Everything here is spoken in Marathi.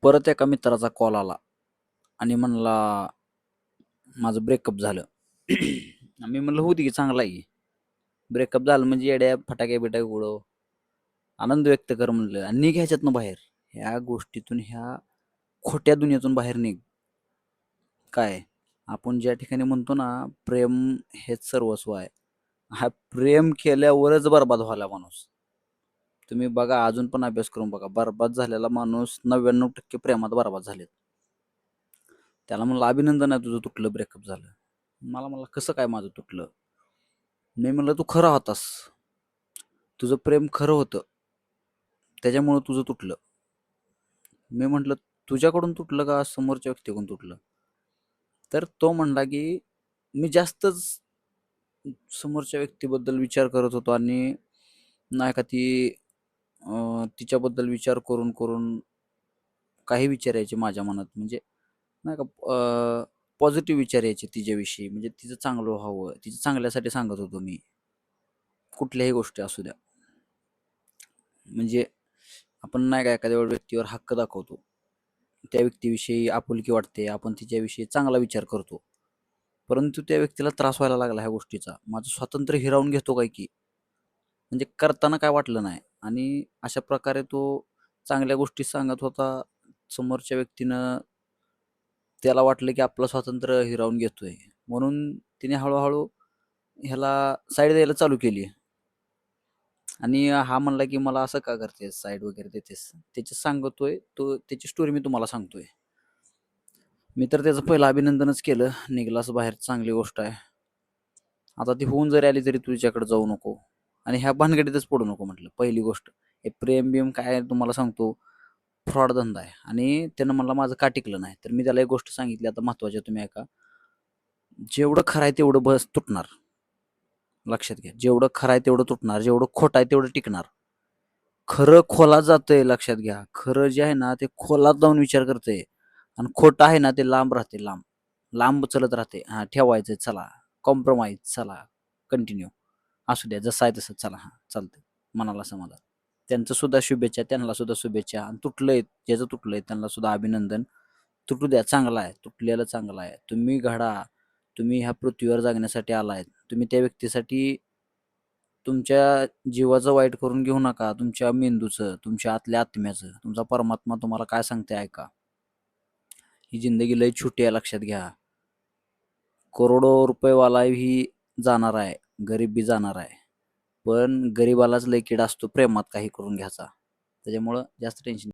परत एका मित्राचा कॉल आला आणि म्हणला माझं ब्रेकअप झालं. मी म्हणलं होऊ दे की चांगला आहे की. ब्रेकअप झालं म्हणजे येड्या फटाके बिटाके उडव, आनंद व्यक्त कर म्हणलं आणि निघ ह्याच्यातनं बाहेर. ह्या गोष्टीतून, ह्या खोट्या दुनियेतून बाहेर निघ. काय आपण ज्या ठिकाणी म्हणतो ना, प्रेम हेच सर्वस्व आहे. हा प्रेम केल्यावरच बरबाद व्हायला माणूस. तुम्ही बघा, अजून पण अभ्यास करून बघा, बरबाद झालेला माणूस 99% प्रेमात बरबाद झालेत. त्याला म्हणलं अभिनंदन आहे तुझं तुटलं ब्रेकअप झालं. मला म्हणला कसं काय माझं तुटलं. मी म्हणलं तू खरा होतास, तुझं प्रेम खरं होतं, त्याच्यामुळं तुझं तुटलं. मी म्हटलं तुझ्याकडून तुटलं का समोरच्या व्यक्तीकडून तुटलं. तर तो म्हणला की मी जास्तच समोरच्या व्यक्तीबद्दल विचार करत होतो आणि नाही का तिच्याबद्दल विचार करून करून काही विचार यायचे माझ्या मनात, म्हणजे नाही का पॉझिटिव्ह विचार यायचे तिच्याविषयी, म्हणजे तिचं चांगलं व्हावं, तिच्या चांगल्यासाठी सांगत होतो मी, कुठल्याही गोष्टी असू द्या. म्हणजे आपण नाही का एखाद्या व्यक्तीवर हक्क दाखवतो, त्या व्यक्तीविषयी आपुलकी वाटते, आपण तिच्याविषयी चांगला विचार करतो, परंतु त्या व्यक्तीला त्रास व्हायला लागला ह्या गोष्टीचा. माझं स्वातंत्र्य हिरावून घेतो काय की, म्हणजे करताना काय वाटलं नाही. आणि अशा प्रकारे तो चांगल्या गोष्टी सांगत होता. समोरच्या व्यक्तीनं त्याला वाटलं की आपलं स्वातंत्र्य हिरावून घेतोय, म्हणून तिने हळूहळू ह्याला साईड द्यायला चालू केली. आणि हा म्हणला की मला असं का करतेस, साईड वगैरे देतेस. त्याची सांगतोय तो, त्याची स्टोरी मी तुम्हाला सांगतोय. मी तर त्याचं पहिलं अभिनंदनच केलं, निघलास बाहेर, चांगली गोष्ट आहे. आता ती होऊन जरी आली तरी तुझ्याकडे जाऊ नको आणि ह्या भानगडीतच पडू नको म्हटलं. पहिली गोष्ट, हे प्रेम बिम काय तुम्हाला सांगतो, फ्रॉड धंदा आहे. आणि त्यानं म्हणला माझं का टिकलं नाही, तर मी त्याला एक गोष्ट सांगितली, आता महत्वाची आहे, तुम्ही ऐका. जेवढं खरं आहे तेवढं बस तुटणार, लक्षात घ्या. जेवढं खरं आहे तेवढं तुटणार, जेवढं खोटं आहे तेवढं टिकणार. खरं खोलात जातंय, लक्षात घ्या. खरं जे आहे ना ते खोलात जाऊन विचार करतंय आणि खोटं आहे ना ते लांब राहते, लांब लांब चलत राहते. हा ठेवायचं, चला कॉम्प्रोमाइज, चला कंटिन्यू, असू द्या जसं आहे तसं, चला हां चालतंय, मनाला समाधान. त्यांचं सुद्धा शुभेच्छा, त्यांना सुद्धा शुभेच्छा. आणि तुटलंय, ज्याचं तुटलंय त्यांना सुद्धा अभिनंदन. तुटू द्या, चांगला आहे, तुटलेलं चांगलं आहे. तुम्ही घडा, तुम्ही ह्या पृथ्वीवर जगण्यासाठी आलाय. तुम्ही त्या व्यक्तीसाठी तुमच्या जीवाचं वाईट करून घेऊ नका, तुमच्या मेंदूचं, तुमच्या आतल्या आत्म्याचं. तुमचा परमात्मा तुम्हाला काय सांगते ऐका. ही जिंदगी लय छोटी आहे, लक्षात घ्या. करोडो रुपयेवाला ही जाणार आहे, गरीब बी जाणार आहे, पण गरीबालाच लय किडा असतो प्रेमात काही करून घ्यायचा. त्याच्यामुळं जास्त टेन्शन